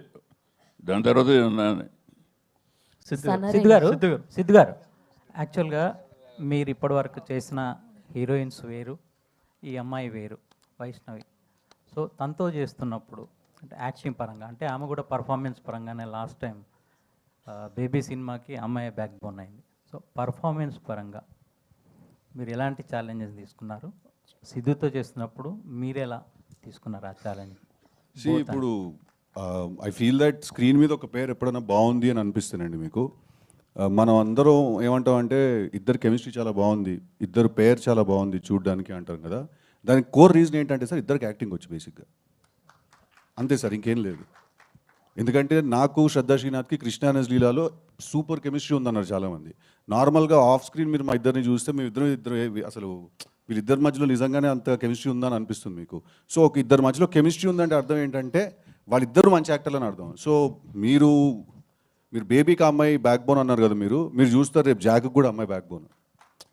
దాని తర్వాత ఉన్నాయని. సిద్ధు గారు యాక్చువల్గా మీరు ఇప్పటివరకు చేసిన హీరోయిన్స్ వేరు, ఈ అమ్మాయి వేరు, వైష్ణవి. సో తనతో చేస్తున్నప్పుడు అంటే యాక్టింగ్ పరంగా అంటే ఆమె కూడా పర్ఫార్మెన్స్ పరంగానే లాస్ట్ టైం బేబీ సినిమాకి అమ్మాయి బ్యాక్ బోన్ అయింది. సో పర్ఫార్మెన్స్ పరంగా మీరు ఎలాంటి ఛాలెంజెస్ తీసుకున్నారు? సిద్ధుతో చేస్తున్నప్పుడు మీరు ఎలా తీసుకున్నారు ఆ ఛాలెంజ్? ఇప్పుడు ఐ ఫీల్ దట్ స్క్రీన్ మీద ఒక పేరు ఎప్పుడైనా బాగుంది అని అనిపిస్తుందండి మీకు. మనం అందరం ఏమంటామంటే ఇద్దరు కెమిస్ట్రీ చాలా బాగుంది, ఇద్దరు పేరు చాలా బాగుంది చూడడానికి అంటాం కదా. దానికి కోర్ రీజన్ ఏంటంటే సార్ ఇద్దరికి యాక్టింగ్ వచ్చు బేసిక్గా, అంతే సార్, ఇంకేం లేదు. ఎందుకంటే నాకు శ్రద్ధా శ్రీనాథ్కి కృష్ణానస్ లీలాలో సూపర్ కెమిస్ట్రీ ఉందన్నారు చాలామంది. నార్మల్గా ఆఫ్ స్క్రీన్ మీరు మా ఇద్దరిని చూస్తే మీ ఇద్దరు అసలు వీళ్ళిద్దరి మధ్యలో నిజంగానే అంత కెమిస్ట్రీ ఉందని అనిపిస్తుంది మీకు. సో ఒక ఇద్దరి మధ్యలో కెమిస్ట్రీ ఉందంటే అర్థం ఏంటంటే వాళ్ళిద్దరు మంచి యాక్టర్లు అని అర్థం. సో మీరు బేబీకి అమ్మాయి బ్యాక్ బోన్ అన్నారు కదా, మీరు చూస్తారు రేపు జాక్కి కూడా అమ్మాయి బ్యాక్ బోన్.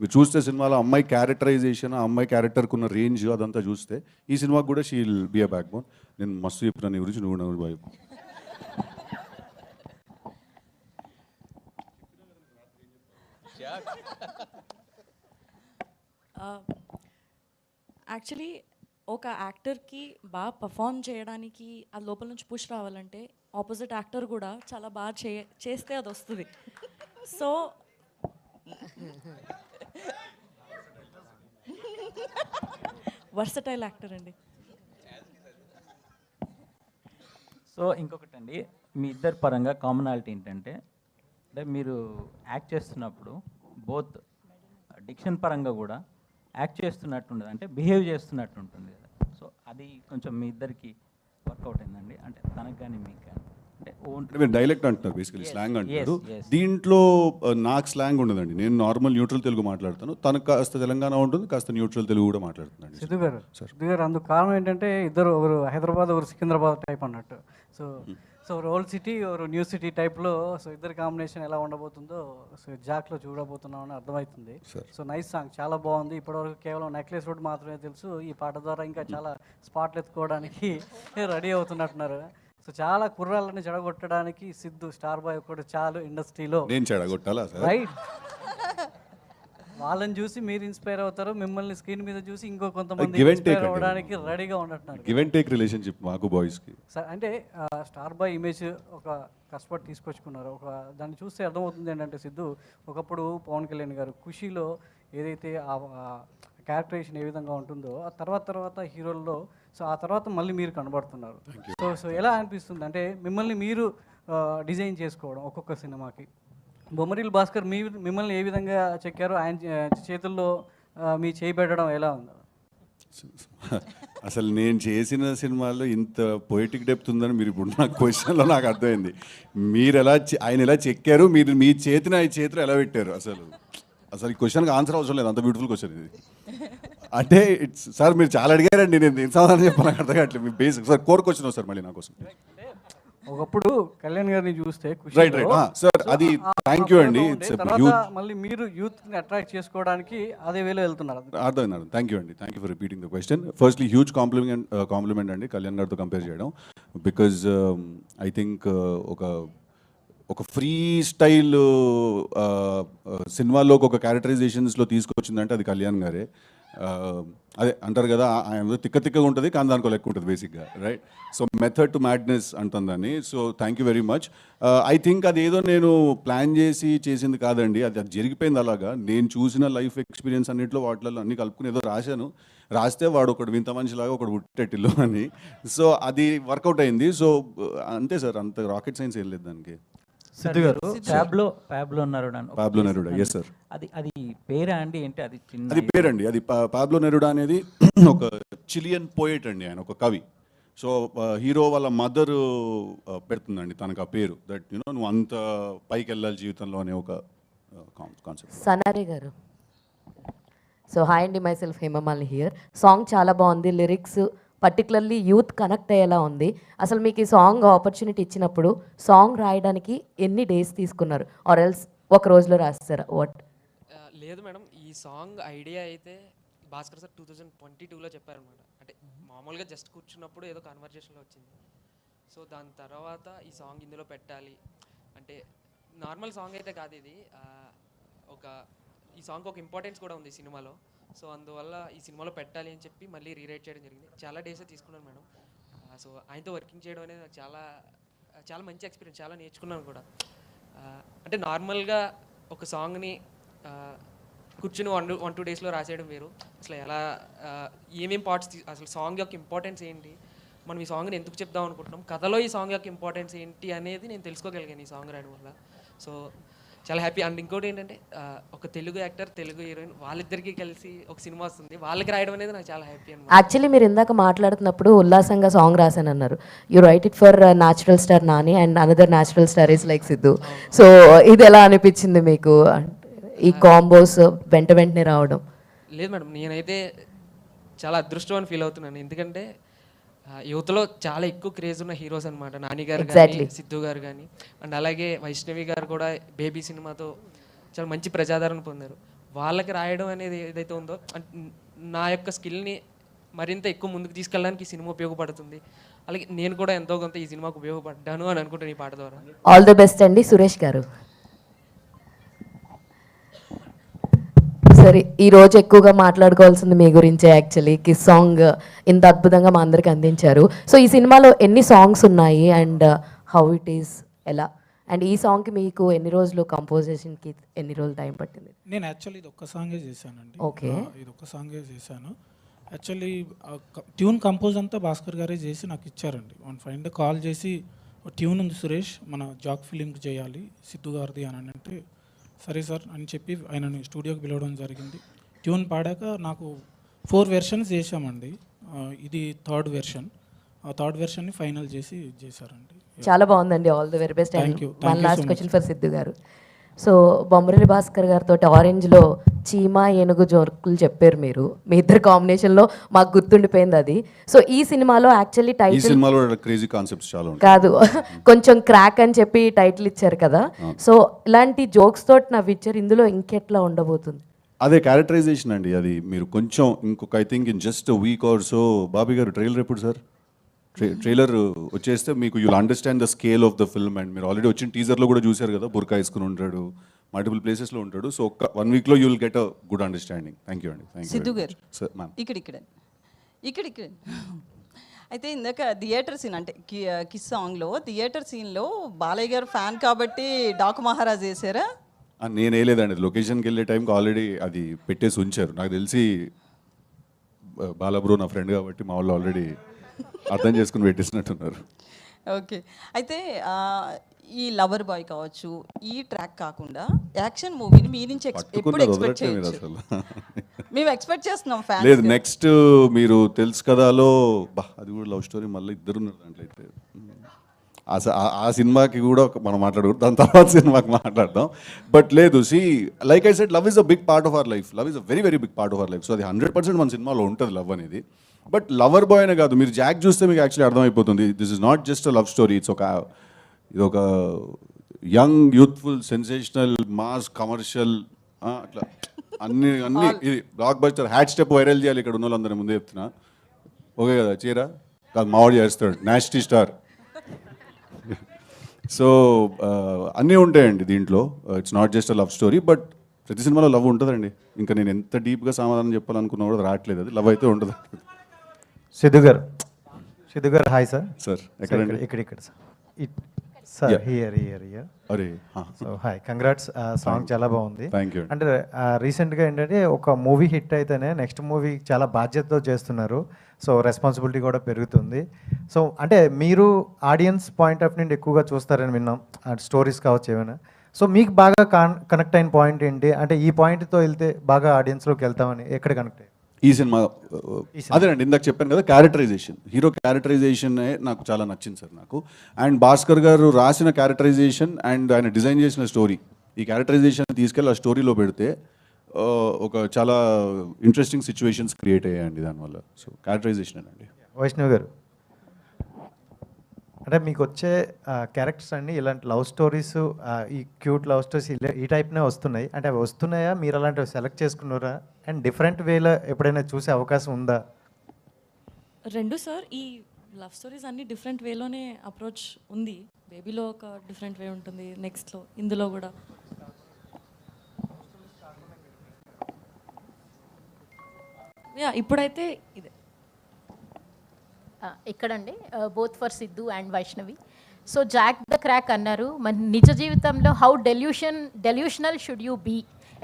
మీరు చూస్తే సినిమాలో అమ్మాయి క్యారెక్టరైజేషన్, అమ్మాయి క్యారెక్టర్కి ఉన్న రేంజ్ అదంతా చూస్తే ఈ సినిమాకి కూడా she will be a back bone. నేను మస్తు చెప్పిన నీ గురించి, నువ్వు బాయ్. యాక్చువల్లీ ఒక యాక్టర్కి బాగా పర్ఫామ్ చేయడానికి ఆ లోపల నుంచి పుష్ రావాలంటే ఆపోజిట్ యాక్టర్ కూడా చాలా బాగా చేస్తే అది వస్తుంది. సో వర్సటైల్ యాక్టర్ అండి. సో ఇంకొకటి అండి, మీ ఇద్దరి పరంగా కామనాలిటీ ఏంటంటే అంటే మీరు యాక్ట్ చేస్తున్నప్పుడు బోత్ డిక్షన్ పరంగా కూడా యాక్ట్ చేస్తున్నట్టు ఉండదు, అంటే బిహేవ్ చేస్తున్నట్టు ఉంటుంది కదా. సో అది కొంచెం మీ ఇద్దరికి వర్కౌట్ అయిందండి, అంటే తనకు కానీ మీకు కానీ అంటే మీరు డైలెక్ట్ అంటున్నారు, బేసికలీ స్లాంగ్ అంటారు. దీంట్లో నాకు స్లాంగ్ ఉండదండి, నేను నార్మల్ న్యూట్రల్ తెలుగు మాట్లాడతాను, తనకు కాస్త తెలంగాణ ఉంటుంది, కాస్త న్యూట్రల్ తెలుగు కూడా మాట్లాడుతున్నాను. సిద్ధు గారు అందుకు కారణం ఏంటంటే ఇద్దరు ఒకరు హైదరాబాద్ ఒకరు సికింద్రాబాద్ టైప్ అన్నట్టు. సో ఓల్డ్ సిటీ ఒక న్యూ సిటీ టైప్లో సో ఇద్దరు కాంబినేషన్ ఎలా ఉండబోతుందో సో జాక్లో చూడబోతున్నామని అర్థమవుతుంది. సో నైస్ సాంగ్, చాలా బాగుంది. ఇప్పటివరకు కేవలం నెక్లెస్ రోడ్ మాత్రమే తెలుసు, ఈ పాట ద్వారా ఇంకా చాలా స్పాట్లు ఎత్తుకోవడానికి రెడీ అవుతున్నట్టున్నారు. సో చాలా కుర్రాళ్ళని చెడగొట్టడానికి సిద్ధు స్టార్ బాయ్ ఒకటి చాలు ఇండస్ట్రీలో. నేను చెడగొట్టాలా రైట్, వాళ్ళని చూసి మీరు ఇన్స్పైర్ అవుతారు, మిమ్మల్ని స్క్రీన్ మీద చూసి ఇంకో కొంతమంది ఇన్స్పైర్ అవ్వడానికి రెడీగా ఉన్నట్టున్నారు. గివ్ అండ్ టేక్ రిలేషన్షిప్ మాకు బాయ్స్కి. అంటే స్టార్ బాయ్ ఇమేజ్ ఒక కష్టపడి తీసుకొచ్చుకున్నారు. దాన్ని చూస్తే అర్థమవుతుంది ఏంటంటే సిద్ధు ఒకప్పుడు పవన్ కళ్యాణ్ గారు ఖుషీలో ఏదైతే ఆ క్యారెక్టరైజేషన్ ఏ విధంగా ఉంటుందో ఆ తర్వాత హీరోల్లో సో ఆ తర్వాత మళ్ళీ మీరు కనబడుతున్నారు. సో ఎలా అనిపిస్తుంది అంటే మిమ్మల్ని మీరు డిజైన్ చేసుకోవడం ఒక్కొక్క సినిమాకి? బొమ్మరిల్ భాస్కర్ మిమ్మల్ని ఏ విధంగా చెక్కారో ఆయన చేతుల్లో మీ చేయి పెట్టడం ఎలా ఉందో? అసలు నేను చేసిన సినిమాల్లో ఇంత పొయిటిక్ డెప్త్ ఉందని మీరు ఇప్పుడు నా క్వశ్చన్లో నాకు అర్థమైంది. మీరు ఎలా ఆయన ఎలా చెక్కారు, మీరు మీ చేతిని ఆయన చేతిలో ఎలా పెట్టారు, అసలు ఈ క్వశ్చన్కి ఆన్సర్ అవసరం లేదు, అంత బ్యూటిఫుల్ క్వశ్చన్ ఇది. అంటే ఇట్స్ సార్ మీరు చాలా అడిగారండి, నేను ఏం సమాధానం చెప్పాను నాకు అర్థం కావట్లేదు. మీ basic sir core question sir మళ్ళీ నా కోసం. ఒకప్పుడు కళ్యాణ్ గారిని చూస్తే రైట్ సార్, అది థ్యాంక్ యూ అండి. మళ్ళీ మీరు యూత్ని అట్రాక్ట్ చేసుకోవడానికి అదే వేలో వెళ్తున్నారు. అర్థమైంది. థ్యాంక్ యూ అండి, thank you for repeating the question. Firstly huge compliment అండి కళ్యాణ్ గారితో కంపేర్ చేయడం. బికాజ్ ఐ థింక్ ఒక ఫ్రీ స్టైల్ సినిమాలోకి ఒక క్యారెక్టరైజేషన్స్లో తీసుకొచ్చిందంటే అది కళ్యాణ్ గారే. అదే అంటారు కదా, ఆయన తిక్కగా ఉంటుంది కానీ దానికో లెక్క ఉంటుంది బేసిక్గా, right? So method to madness అంటుంది దాన్ని. So thank you very much. I think అది ఏదో నేను ప్లాన్ చేసింది కాదండి, అది జరిగిపోయింది అలాగా. నేను చూసిన లైఫ్ ఎక్స్పీరియన్స్ అన్నింటిలో వాటిల్లో అన్ని కలుపుకుని ఏదో రాస్తే వాడు ఒకడు వింత మనిషిలాగా ఒకడు పుట్టేటిల్లు అని. సో అది వర్కౌట్ అయింది. సో అంతే సార్, అంత రాకెట్ సైన్స్ ఏం లేదు దానికి. సిద్ధు గారు, పాబ్లో నెరుడా, ఎస్ సార్. అది పేరా అండి ఏంటి? అది అది పేరండి. అది పాబ్లో నెరుడా అనేది ఒక చిలియన్ పోయెట్ అండి, ఆయన ఒక కవి. సో హీరో వాళ్ళ మదర్ పెడుతుందండి తనకు ఆ పేరు, దట్ నువ్వు అంత పైకి వెళ్ళాలి జీవితంలో అనే ఒక కాన్సెప్ట్. సనారి గారు, సో హాయ్ అండి, myself Hemamalini here. Song చాలా బాగుంది, లిరిక్స్ పర్టికులర్లీ యూత్ కనెక్ట్ అయ్యేలా ఉంది. అసలు మీకు ఈ సాంగ్ ఆపర్చునిటీ ఇచ్చినప్పుడు సాంగ్ రాయడానికి ఎన్ని డేస్ తీసుకున్నారు, ఆర్ ఎల్స్ ఒక రోజులో రాస్తారా? వాట్? లేదు మేడం, ఈ సాంగ్ ఐడియా అయితే భాస్కర్ సార్ 2022లో చెప్పారనమాట. అంటే మామూలుగా జస్ట్ కూర్చున్నప్పుడు ఏదో కన్వర్జేషన్లో వచ్చింది. సో దాని తర్వాత ఈ సాంగ్ ఇందులో పెట్టాలి అంటే నార్మల్ సాంగ్ అయితే కాదు ఇది, ఈ సాంగ్ ఒక ఇంపార్టెన్స్ కూడా ఉంది సినిమాలో. సో అందువల్ల ఈ సినిమాలో పెట్టాలి అని చెప్పి మళ్ళీ రీరైట్ చేయడం జరిగింది. చాలా డేసే తీసుకున్నాను మేడం. సో ఆయనతో వర్కింగ్ చేయడం అనేది నాకు చాలా చాలా మంచి ఎక్స్పీరియన్స్, చాలా నేర్చుకున్నాను కూడా. అంటే నార్మల్గా ఒక సాంగ్ని కూర్చుని 1-2 డేస్లో రాసేయడం వేరు. అసలు ఎలా ఏమేం పార్ట్స్, అసలు సాంగ్ యొక్క ఇంపార్టెన్స్ ఏంటి, మనం ఈ సాంగ్ని ఎందుకు చెప్దాం అనుకుంటున్నాం, కథలో ఈ సాంగ్ యొక్క ఇంపార్టెన్స్ ఏంటి అనేది నేను తెలుసుకోగలిగాను ఈ సాంగ్ రాయడం వల్ల. సో చాలా హ్యాపీ. అండ్ ఇంకోటి ఏంటంటే ఒక తెలుగు యాక్టర్, తెలుగు హీరోయిన్ వాళ్ళిద్దరికీ కలిసి ఒక సినిమా వస్తుంది, వాళ్ళకి రాయడం అనేది నాకు చాలా హ్యాపీ అన్నమాట. యాక్చువల్లీ మీరు ఇందాక మాట్లాడుతున్నప్పుడు ఉల్లాసంగా సాంగ్ రాశాను అన్నారు. You right it for natural star Nani and another natural star is like Siddhu. So ఇది ఎలా అనిపించింది మీకు, ఈ కాంబోస్ వెంటనే రావడం? లేదు మేడం, నేనైతే చాలా అదృష్టం అని ఫీల్ అవుతున్నాను. ఎందుకంటే యువతలో చాలా ఎక్కువ క్రేజ్ ఉన్న హీరోస్ అనమాట. నాని గారు కానీ, సిద్ధు గారు కానీ, అండ్ అలాగే వైష్ణవి గారు కూడా బేబీ సినిమాతో చాలా మంచి ప్రజాదరణ పొందారు. వాళ్ళకి రాయడం అనేది ఏదైతే ఉందో నా యొక్క స్కిల్ని మరింత ఎక్కువ ముందుకు తీసుకెళ్ళడానికి ఈ సినిమా ఉపయోగపడుతుంది. అలాగే నేను కూడా ఎంతో కొంత ఈ సినిమాకు ఉపయోగపడ్డాను అని అనుకుంటాను ఈ పాట ద్వారా. ఆల్ ది బెస్ట్ అండి. సురేష్ గారు, సరే ఈరోజు ఎక్కువగా మాట్లాడుకోవాల్సింది మీ గురించే. యాక్చువల్లీ కిస్ సాంగ్ ఇంత అద్భుతంగా మా అందరికి అందించారు. సో ఈ సినిమాలో ఎన్ని సాంగ్స్ ఉన్నాయి అండ్ హౌ ఇట్ ఈస్, ఎలా, అండ్ ఈ సాంగ్కి మీకు ఎన్ని రోజులు కంపోజిషన్కి ఎన్ని రోజులు టైం పట్టింది? నేను యాక్చువల్లీ ఇది ఒక్క సాంగే చేశానండి. ఓకే, ఇది ఒక్క సాంగే చేశాను. యాక్చువల్లీ ట్యూన్ కంపోజ్ అంతా భాస్కర్ గారే చేసి నాకు ఇచ్చారండి. వన్ ఫ్రెండ్ కాల్ చేసి ట్యూన్ ఉంది సురేష్, మన జాక్ ఫిలింకి చేయాలి సిద్ధు గారిది అని అంటే, సరే సార్ అని చెప్పి ఆయనని స్టూడియోకి పిలవడం జరిగింది. ట్యూన్ పాడాక నాకు 4 వెర్షన్స్ చేశామండి. ఇది థర్డ్ వెర్షన్. ఆ థర్డ్ వెర్షన్ని ఫైనల్ చేశారండి. చాలా బాగుందండి. All the very best. And one last question for Siddhu గారు. సో బొమ్మరిల్లి భాస్కర్ గారితో ఆరెంజ్లో చీమా ఏనుగు జోకులు చెప్పారు మీరు, మీ ఇద్దరు కాంబినేషన్లో మాకు గుర్తుండిపోయింది అది. సో ఈ సినిమాలో యాక్చువల్లీ టైటిల్ క్రేజీ కాన్సెప్ట్స్ చాలా కాదు, కొంచెం క్రాక్ అని చెప్పి టైటిల్ ఇచ్చారు కదా. సో ఇలాంటి జోక్స్ తోటి నవ్విచ్చారు, ఇందులో ఇంకెట్లా ఉండబోతుంది? అదే క్యారెక్టరైజేషన్ అండి. అది మీరు కొంచెం ఇంకొక I think in just week or so, Bobby గారు ట్రైలర్ ఎప్పుడు సార్? ట్రైలర్ వచ్చేస్తే మీకు you'll understand the scale of the film. And మీరు ఆల్రెడీ వచ్చిన టీజర్లో కూడా చూశారు కదా, బుర్కా వేసుకుని ఉంటాడు, మల్టిపుల్ ప్లేసెస్లో ఉంటాడు. సో 1 వీక్లో you will get a good understanding. Thank you అండి. సిద్ధు గారు సార్ మ్యామ్ ఇక్కడ అయితే ఇందాక థియేటర్ సీన్ అంటే కిస్ సాంగ్లో థియేటర్ సీన్లో బాలయ్య గారు ఫ్యాన్ కాబట్టి డాకు మహారాజ్ చేశారా? నేను వేయలేదండి, లొకేషన్కి వెళ్ళే టైంకి ఆల్రెడీ అది పెట్టేసి ఉంచారు. నాకు తెలిసి బాలబ్రో నా ఫ్రెండ్ కాబట్టి మా వాళ్ళు ఆల్రెడీ అర్థం చేసుకుని పెట్టేసినట్టున్నారు. ఓకే, అయితే ఈ లవర్ బాయ్ కావచ్చు, ఈ ట్రాక్ కాకుండా యాక్షన్ మూవీని మీ నుంచి ఎప్పుడు ఎక్స్పెక్ట్ చేయొచ్చు? మేము ఎక్స్పెక్ట్ చేస్తున్నాం ఫ్యాన్స్. లేదు, నెక్స్ట్ మీరు తెలుసు కదాలో అది కూడా లవ్ స్టోరీ, మళ్ళీ ఇద్దరు ఉన్నారు దాంట్లో. అయితే ఆ సినిమాకి కూడా మనం మాట్లాడకూడదు, దాని తర్వాత సినిమాకి మాట్లాడదాం. బట్ లేదు, like I said, love is a big part of our life. Love is a very very big part of our life. So అది 100% మన సినిమాలో ఉంటుంది లవ్ అనేది. బట్ లవర్ బాయ్ అనే కాదు, మీరు జాక్ చూస్తే మీకు యాక్చువల్లీ అర్థమైపోతుంది, this is not just a love story. ఇది ఒక young, youthful, sensational, mass, commercial, అట్లా అన్ని ఇది block buster. Hat step viral చేయాలి ఇక్కడ ఉన్న వాళ్ళందరి ముందే చెప్తున్నా. ఓకే కదా, చీర కాదు మావాడు చేస్తాడు, నాస్టీ స్టార్. సో అన్నీ ఉంటాయండి దీంట్లో. It's not just a love story, but ప్రతి సినిమాలో లవ్ ఉంటుందండి. ఇంకా నేను ఎంత డీప్గా సమాధానం చెప్పాలనుకున్నా కూడా రావట్లేదు, అది లవ్ అయితే ఉంటుంది. సిద్ధు గారు హాయ్ సార్. సార్ ఎక్కడండి? ఇక్కడ సార్ హియర్ అరే సో హాయ్, కంగ్రాట్స్. సాంగ్ చాలా బాగుంది. Thank you. అంటే రీసెంట్గా ఏంటంటే ఒక మూవీ హిట్ అయితేనే నెక్స్ట్ మూవీ చాలా బాధ్యతతో చేస్తున్నారు. సో రెస్పాన్సిబిలిటీ కూడా పెరుగుతుంది. సో అంటే మీరు ఆడియన్స్ పాయింట్ ఆఫ్ నుండి ఎక్కువగా చూస్తారని విన్నాం, స్టోరీస్ కావచ్చు ఏమైనా. సో మీకు బాగా కనెక్ట్ అయిన పాయింట్ ఏంటి? అంటే ఈ పాయింట్తో వెళ్తే బాగా ఆడియన్స్లోకి వెళ్తామని ఎక్కడ కనెక్ట్ అయ్యి? ఈ సినిమా అదేనండి, ఇందాక చెప్పాను కదా, క్యారెక్టరైజేషన్, హీరో క్యారెక్టరైజేషన్ నాకు చాలా నచ్చింది సార్ నాకు. అండ్ భాస్కర్ గారు రాసిన క్యారెక్టరైజేషన్ అండ్ ఆయన డిజైన్ చేసిన స్టోరీ, ఈ క్యారెక్టరైజేషన్ తీసుకెళ్ళి ఆ స్టోరీలో పెడితే ఒక చాలా ఇంట్రెస్టింగ్ సిచ్యువేషన్స్ క్రియేట్ అయ్యాయండి దానివల్ల. సో క్యారెక్టరైజేషన్ అండి. వైష్ణవ్ గారు, అంటే మీకు వచ్చే క్యారెక్టర్స్ అన్నీ ఇలాంటి లవ్ స్టోరీస్, ఈ క్యూట్ లవ్ స్టోరీస్ ఈ టైప్నే వస్తున్నాయి. అంటే అవి వస్తున్నాయా, మీరు అలాంటివి సెలెక్ట్ చేసుకున్నారా? అండ్ డిఫరెంట్ వేలో ఎప్పుడైనా చూసే అవకాశం ఉందా? రెండు సార్, ఈ లవ్ స్టోరీస్ అన్ని డిఫరెంట్ వేలోనే అప్రోచ్ ఉంది. బేబీలో ఒక డిఫరెంట్ వే ఉంటుంది, నెక్స్ట్లో ఇందులో కూడా. ఇప్పుడైతే ఇదే ఇక్కడండి, both for Siddhu and Vaishnavi. So jack the crack అన్నారు, మన నిజ జీవితంలో how delusional should you be,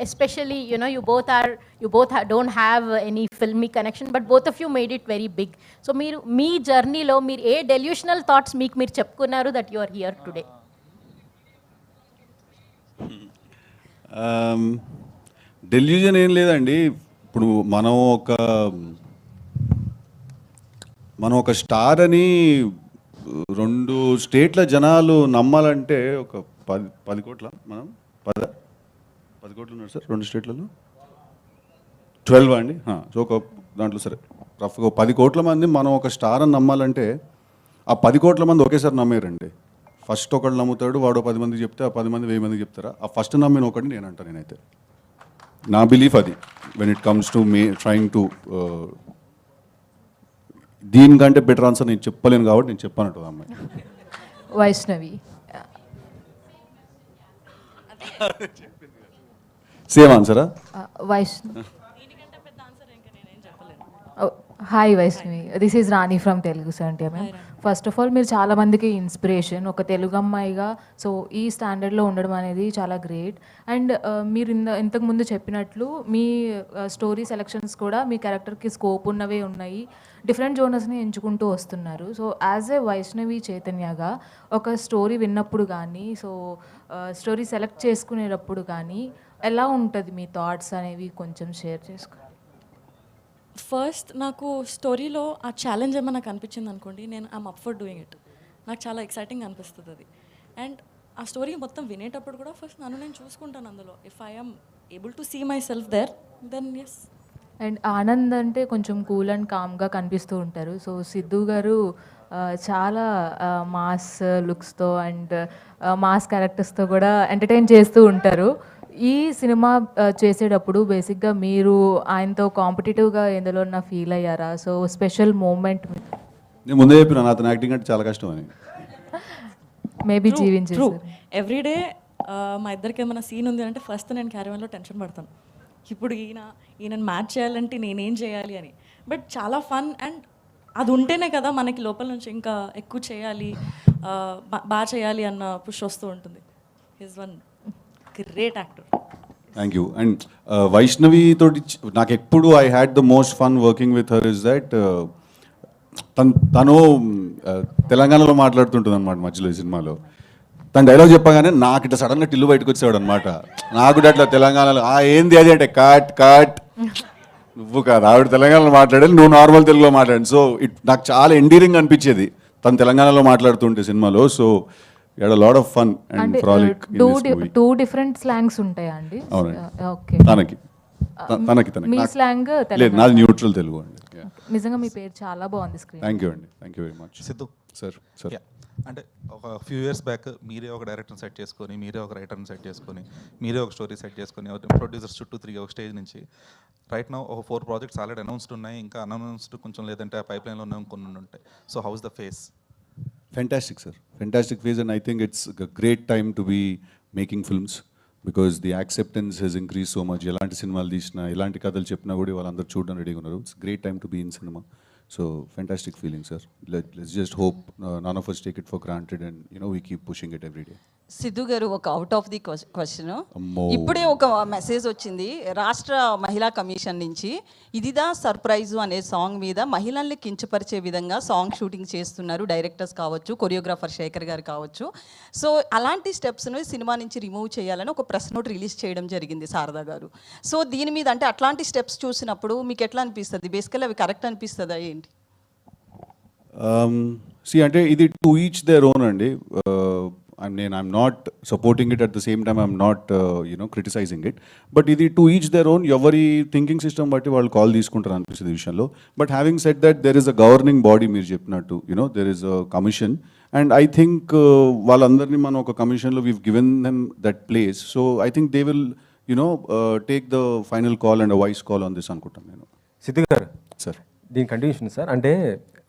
especially you both don't have any filmy connection, but both of you made it very big. So మీరు మీ జర్నీలో మీరు ఏ డెల్యూషనల్ థాట్స్ మీరు చెప్పుకున్నారు that you are here today? Delusion ఏం లేదండి. ఇప్పుడు మనం ఒక స్టార్ అని 2 స్టేట్ల జనాలు నమ్మాలంటే ఒక 10 కోట్ల, మనం 10 కోట్లు ఉన్నారు సార్ 2 స్టేట్లలో, 12 అండి. సో ఒక దాంట్లో సరే రఫ్గా 10 కోట్ల మంది మనం ఒక స్టార్ అని నమ్మాలంటే ఆ 10 కోట్ల మంది ఒకేసారి నమ్మేరండి. ఫస్ట్ ఒకళ్ళు నమ్ముతాడు, వాడు 10 మందికి చెప్తే ఆ 10 మంది 1000 మందికి చెప్తారా? ఆ ఫస్ట్ నమ్మిన ఒకటి నేనంటాను. నేనైతే నా బిలీఫ్ అది. When it comes to me trying to, దీనికంటే బెటర్ ఆన్సర్ నేను చెప్పలేను కాబట్టి నేను చెప్పానంటు అమ్మాయి. వైష్ణవి సేమ్ ఆన్సరా? Hi Vaishnavi, this is Rani from Telugu సంటే మ్యామ్. ఫస్ట్ ఆఫ్ ఆల్ మీరు చాలా మందికి ఇన్స్పిరేషన్, ఒక తెలుగు అమ్మాయిగా. సో ఈ స్టాండర్డ్లో ఉండడం అనేది చాలా గ్రేట్. అండ్ మీరు ఇంతకుముందు చెప్పినట్లు మీ స్టోరీ సెలెక్షన్స్ కూడా మీ క్యారెక్టర్కి స్కోప్ ఉన్నవే ఉన్నాయి, డిఫరెంట్ జోనర్స్ని ఎంచుకుంటూ వస్తున్నారు. సో యాజ్ ఏ వైష్ణవి చైతన్యగా ఒక స్టోరీ విన్నప్పుడు కానీ, సో స్టోరీ సెలెక్ట్ చేసుకునేటప్పుడు కానీ ఎలా ఉంటుంది మీ థాట్స్ అనేవి కొంచెం షేర్ చేసుకో. ఫస్ట్ నాకు స్టోరీలో ఆ ఛాలెంజ్ ఏమైనా నాకు అనిపించింది అనుకోండి, నేను I'm up for doing it. నాకు చాలా ఎక్సైటింగ్ అనిపిస్తుంది అది. అండ్ ఆ స్టోరీ మొత్తం వినేటప్పుడు కూడా ఫస్ట్ నన్ను నేను చూసుకుంటాను అందులో. If I am able to see myself there, then yes. And Anand అంటే కొంచెం కూల్ అండ్ కామ్గా కనిపిస్తూ ఉంటారు. సో సిద్ధు గారు చాలా మాస్ లుక్స్తో అండ్ మాస్ క్యారెక్టర్స్తో కూడా ఎంటర్టైన్ చేస్తూ ఉంటారు. ఈ సినిమా చేసేటప్పుడు బేసిక్గా మీరు ఆయనతో కాంపిటేటివ్గా ఎందులో ఫీల్ అయ్యారా? సో స్పెషల్ మూమెంట్ నేను ముందే చెప్పిన అతను యాక్టింగ్ అంటే చాలా కష్టం అని. మేబీ జీవించారు ఎవ్రీడే. మా ఇద్దరికి ఏమైనా సీన్ ఉంది అంటే ఫస్ట్ నేను క్యారవాన్లో టెన్షన్ పడతాను, ఇప్పుడు ఈయన మ్యాచ్ చేయాలంటే నేనేం చేయాలి అని. బట్ చాలా ఫన్, అండ్ అది ఉంటేనే కదా మనకి లోపల నుంచి ఇంకా ఎక్కువ చేయాలి, బాగా చేయాలి అన్న పుష్ వస్తూ ఉంటుంది. His one great actor. Thank you. And Vaishnavi తోటి నాకు ఎప్పుడు I had the most fun working with her is that తను తెలంగాణలో మాట్లాడుతుంటుంది అనమాట మధ్యలో ఈ సినిమాలో. తన డైలాగ్ చెప్పగానే నాకు ఇట్లా సడన్గా టిల్లు బయటకు వచ్చేవాడు అనమాట. నాకు అట్లా తెలంగాణలో ఏంది అది అంటే కాట్ కాట్ నువ్వు కాదు, ఆవిడ తెలంగాణలో మాట్లాడాలి, నువ్వు నార్మల్ తెలుగులో మాట్లాడాను. సో నాకు చాలా ఎండీరింగ్ అనిపించేది తను తెలంగాణలో మాట్లాడుతుంటే సినిమాలో. So you had a lot of fun and అంటే frolic in this movie. Two different slangs ఉంటాయా అండి? అవునండి. ఓకే. తనకి మీ స్లాంగ్ లేదు, నాది న్యూట్రల్ తెలుగు అండి. నిజంగా మీ పేరు చాలా బాగుంది స్క్రీన్. థ్యాంక్ యూ అండి, thank you very much. Siddhu sir అంటే ఒక ఫ్యూ ఇయర్స్ బ్యాక్ మీరే ఒక డైరెక్టర్ని సెట్ చేసుకొని, మీరే ఒక రైటర్ని సెట్ చేసుకొని, మీరే ఒక స్టోరీ సెట్ చేసుకొని, ప్రొడ్యూసర్స్ చుట్టూ తిరిగి ఒక స్టేజ్ నుంచి రైట్ నౌ ఒక 4 ప్రాజెక్ట్స్ ఆల్రెడీ అనౌన్స్డ్ ఉన్నాయి, ఇంకా అనౌన్స్డ్ కొంచెం లేదంటే ఆ పైప్ లైన్లో ఉన్నాయి కొన్ని ఉంటాయి. So house the face? Fantastic, sir. Fantastic phase, and I think it's a great time to be making films because the acceptance has increased so much. ఎలాంటి సినిమాలు తీసినా, ఎలాంటి కథలు చెప్పినా కూడా వాళ్ళందరూ చూడడం రెడీగా ఉన్నారు. It's a great time to be in cinema. So fantastic feeling, sir. Let's just hope none of us take it for granted, and we keep pushing it every day. Siddhu గారు, ఒక అవుట్ ఆఫ్ ది క్వశ్చన్, అమ్మో. ఇప్పుడే ఒక message వచ్చింది రాష్ట్ర మహిళా commission నుంచి. ఇదిదా surprise అనే సాంగ్ మీద మహిళల్ని కించపరిచే విధంగా సాంగ్ షూటింగ్ చేస్తున్నారు డైరెక్టర్స్ కావచ్చు, కొరియోగ్రాఫర్ శేఖర్ గారు కావచ్చు. సో అలాంటి స్టెప్స్ను సినిమా నుంచి రిమూవ్ చేయాలని ఒక ప్రెస్ నోట్ రిలీజ్ చేయడం జరిగింది శారదా గారు. సో దీని మీద అంటే అట్లాంటి స్టెప్స్ చూసినప్పుడు మీకు ఎట్లా అనిపిస్తుంది? బేసికల్లీ అవి కరెక్ట్ అనిపిస్తుందా ఏంటి? అంటే ఇది టు ఈచ్ దేర్ ఓన్ అండి. I'm not supporting it, at the same time I'm not criticizing it, but ఇది టు ఈచ్ దేర్ ఓన్. ఎవరి థింకింగ్ సిస్టమ్ బట్టి వాళ్ళు కాల్ తీసుకుంటారు అనిపిస్తుంది ఈ విషయంలో. But having said that, there is a governing body, మీరు చెప్పినట్టు there is a commission, and I think వాళ్ళందరినీ మనం ఒక కమిషన్లో we've given them that place. So I think they will take the final call and a voice call on this అనుకుంటాను నేను. సిద్ధు గారు sir, దీని కంటిన్యూషన్ సార్. అంటే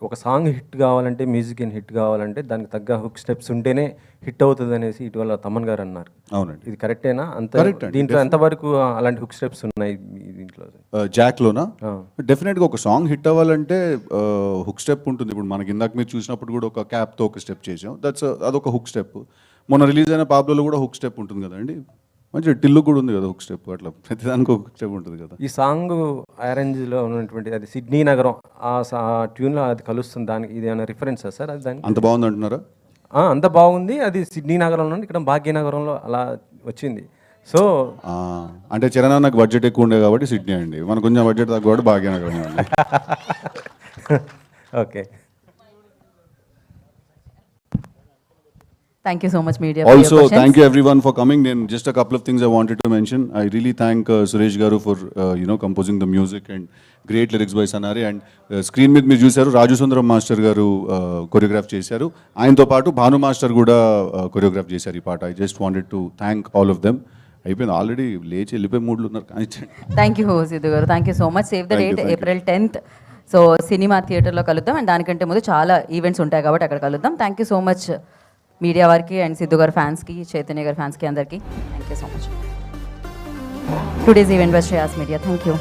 ఒక సాంగ్ హిట్ కావాలంటే, మ్యూజిక్ హిట్ కావాలంటే దానికి తగ్గ హుక్ స్టెప్స్ ఉంటేనే హిట్ అవుతుంది అనేసి ఇటీవల తమన్ గారు అన్నారు. అవునండి, ఇది కరెక్టేనా? కరెక్ట్ అండి. దీంట్లో ఎంతవరకు అలాంటి హుక్ స్టెప్స్ ఉన్నాయి దీంట్లో? జాక్లోనా? డెఫినెట్గా ఒక సాంగ్ హిట్ అవ్వాలంటే హుక్ స్టెప్ ఉంటుంది. ఇప్పుడు మనకి ఇందాక మీరు చూసినప్పుడు కూడా ఒక క్యాప్తో ఒక స్టెప్ చేసాం, అదొక హుక్ స్టెప్. మొన్న రిలీజ్ అయిన పాబ్లోలో కూడా హుక్ స్టెప్ ఉంటుంది కదండి, మంచి టిల్లు కూడా ఉంది కదా హుక్ స్టెప్. అట్లా ప్రతిదానికి ఒక స్టెప్ ఉంటుంది కదా. ఈ సాంగ్ అరేంజ్లో ఉన్నటువంటి అది సిడ్నీ నగరం ఆ ట్యూన్లో అది కలుస్తుంది, దానికి ఇది ఏమైనా రిఫరెన్సా సార్? అది దానికి అంత బాగుంది అంటున్నారా? అంత బాగుంది. అది సిడ్నీ నగరంలో నుండి ఇక్కడ భాగ్యనగరంలో అలా వచ్చింది. సో అంటే చరణానికి బడ్జెట్ ఎక్కువ ఉండే కాబట్టి సిడ్నీ అండి, మనకు కొంచెం బడ్జెట్ తక్కువ కాబట్టి భాగ్యనగరం అండి. Okay. Thank you so much, media. Also, thank you everyone for coming. Then just a couple of things I wanted to mention. I really thank Suresh Garu for composing the music and great lyrics by Sanare. And screen మీద మీరు చూశారు రాజు సుందరం master గారు choreograph చేశారు. ఆయనతో పాటు Bhanu master కూడా choreograph చేశారు ఈ పాట. I just wanted to thank all of them. అయిపోయింది, ఆల్రెడీ లేచి వెళ్ళిపోయి మూడ్లు ఉన్నారు. థ్యాంక్ యూ సిద్ధు గారు, thank you so much. Save the date, April 10th. So cinema థియేటర్లో కలుద్దాం, అండ్ దానికంటే ముందు చాలా ఈవెంట్స్ ఉంటాయి కాబట్టి అక్కడ కలుద్దాం. Thank you so much media వారికి అండ్ సిద్ధు గారి ఫ్యాన్స్కి, చైతన్య గారి ఫ్యాన్స్కి అందరికీ thank you so much. Today's event by Shreyas media. Thank you.